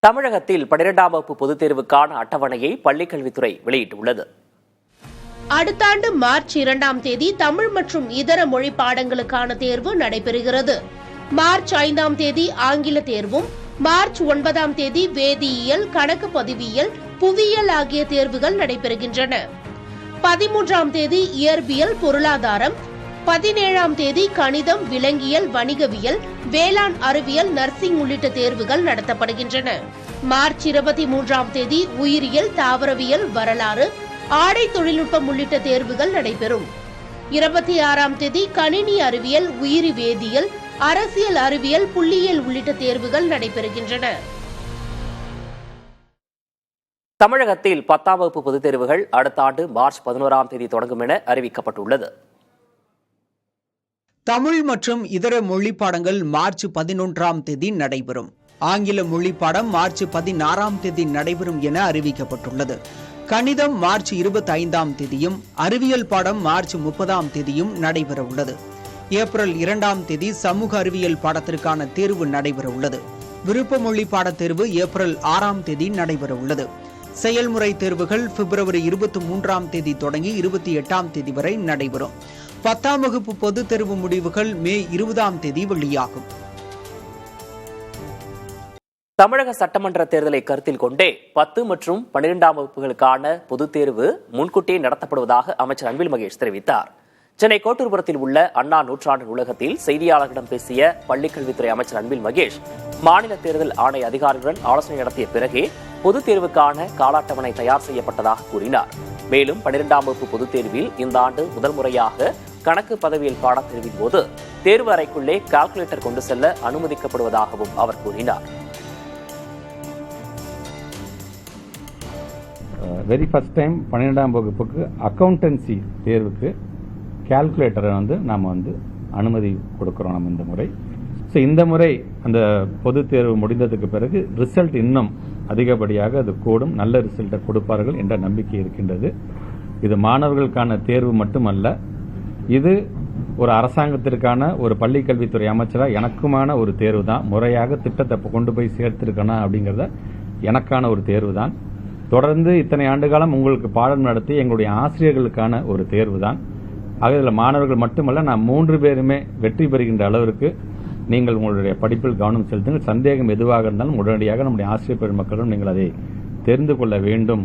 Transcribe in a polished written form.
தமிழகத்தில் 12ஆம் வகுப்பு பொதுத் தேர்வுக்கான அட்டவணையை பள்ளிக்கல்வித்துறை வெளியிட்டுள்ளது. அடுத்த ஆண்டு மார்ச் 2ஆம் தேதி தமிழ் மற்றும் இதர மொழி பாடங்களுக்கான தேர்வு நடைபெறுகிறது. மார்ச் 5ஆம் தேதி ஆங்கில தேர்வும், மார்ச் 9ஆம் தேதி வேதியியல், கணக்கு பதிவியல், புவியியல் ஆகிய தேர்வுகள் நடைபெறுகின்றன. 13ஆம் தேதி இயற்பியல், பொருளாதாரம், 17ஆம் தேதி கணிதம், விலங்கியல், வணிகவியல், வேளாண் அறிவியல், நர்சிங் உள்ளிட்ட தேர்வுகள் நடத்தப்படுகின்றன. மார்ச் 23ஆம் தேதி உயிரியல், தாவரவியல், வரலாறு, ஆடை தொழில்நுட்பம் உள்ளிட்ட தேர்வுகள் நடைபெறும். 26ஆம் தேதி கணினி அறிவியல், உயிரி வேதியியல், அரசியல் அறிவியல், புள்ளியியல் உள்ளிட்ட தேர்வுகள் நடைபெறுகின்றன. தமிழகத்தில் 10ஆம் வகுப்பு பொதுத் தேர்வுகள் அடுத்த ஆண்டு மார்ச் 11ஆம் தேதி தொடங்கும் என அறிவிக்கப்பட்டுள்ளது. தமிழ் மற்றும் இதர மொழி பாடங்கள் மார்ச் 11ஆம் தேதி நடைபெறும். ஆங்கில மொழி பாடம் மார்ச் 16ஆம் தேதி நடைபெறும் என அறிவிக்கப்பட்டுள்ளது. கணிதம் மார்ச் 25ஆம் தேதியும், அறிவியல் பாடம் மார்ச் 30ஆம் தேதியும் நடைபெற உள்ளது. ஏப்ரல் 2ஆம் தேதி சமூக அறிவியல் பாடத்திற்கான தேர்வு நடைபெற உள்ளது. விருப்ப மொழி பாடத் தேர்வு ஏப்ரல் 6ஆம் தேதி நடைபெற உள்ளது. செயல்முறை தேர்வுகள் பிப்ரவரி 23ஆம் தேதி தொடங்கி 28ஆம் தேதி வரை நடைபெறும். 10ஆம் வகுப்பு பொதுத் தேர்வு முடிவுகள் மே 20ஆம் தேதி வெளியாகும். தமிழக சட்டமன்ற தேர்தலை கருத்தில் கொண்டே 10 மற்றும் 12ஆம் வகுப்புகளுக்கான பொதுத் தேர்வு முன்கூட்டியே நடத்தப்படுவதாக அமைச்சர் அன்பில் மகேஷ் தெரிவித்தார். சென்னை கோட்டூர்புரத்தில் உள்ள அண்ணா நூற்றாண்டு நூலகத்தில் செய்தியாளர்களிடம் பேசிய பள்ளிக்கல்வித்துறை அமைச்சர் அன்பில் மகேஷ், மாநில தேர்தல் ஆணைய அதிகாரிகளுடன் ஆலோசனை நடத்திய பிறகே பொதுத் தேர்வுக்கான கால அட்டவணை தயார் செய்யப்பட்டதாக கூறினார். மேலும் 12ஆம் வகுப்பு பொதுத் தேர்வில் இந்த ஆண்டு முதல் முறையாக கணக்கு பதவியில் பாடத்தேர்வின் போது தேர்வு அறைக்குள்ளே கால்குலேட்டர் கொண்டு செல்ல அனுமதிக்கப்படுவதாகவும் அவர் கூறினார். வெரி ஃபர்ஸ்ட் டைம் 12ஆம் வகுப்புக்கு அக்கௌண்டன்சி தேர்வுக்கு கால்குலேட்டரை நாம் அனுமதி கொடுக்கிறோம் நம்ம இந்த முறை. ஸோ இந்த முறை அந்த பொது தேர்வு முடிந்ததுக்கு பிறகு ரிசல்ட் இன்னும் அதிகப்படியாக அது கூடும், நல்ல ரிசல்ட்டை கொடுப்பார்கள் என்ற நம்பிக்கை இருக்கின்றது. இது மாணவர்களுக்கான தேர்வு மட்டுமல்ல, இது ஒரு அரசாங்கத்திற்கான ஒரு பள்ளி கல்வித்துறை அமைச்சராக எனக்குமான ஒரு தேர்வு தான். முறையாக திட்டத்தை கொண்டு போய் சேர்த்திருக்கணும் அப்படிங்கிறத எனக்கான ஒரு தேர்வு தான். தொடர்ந்து இத்தனை ஆண்டுகாலம் உங்களுக்கு பாடம் நடத்தி எங்களுடைய ஆசிரியர்களுக்கான ஒரு தேர்வு தான். ஆக இதில் மாணவர்கள் மட்டுமல்ல, நான் 3 பேருமே வெற்றி பெறுகின்ற அளவிற்கு நீங்கள் உங்களுடைய படிப்பில் கவனம் செலுத்துங்கள். சந்தேகம் எதுவாக இருந்தாலும் உடனடியாக நம்முடைய ஆசிரியர் பெருமக்களும் நீங்கள் அதை தெரிந்து கொள்ள வேண்டும்.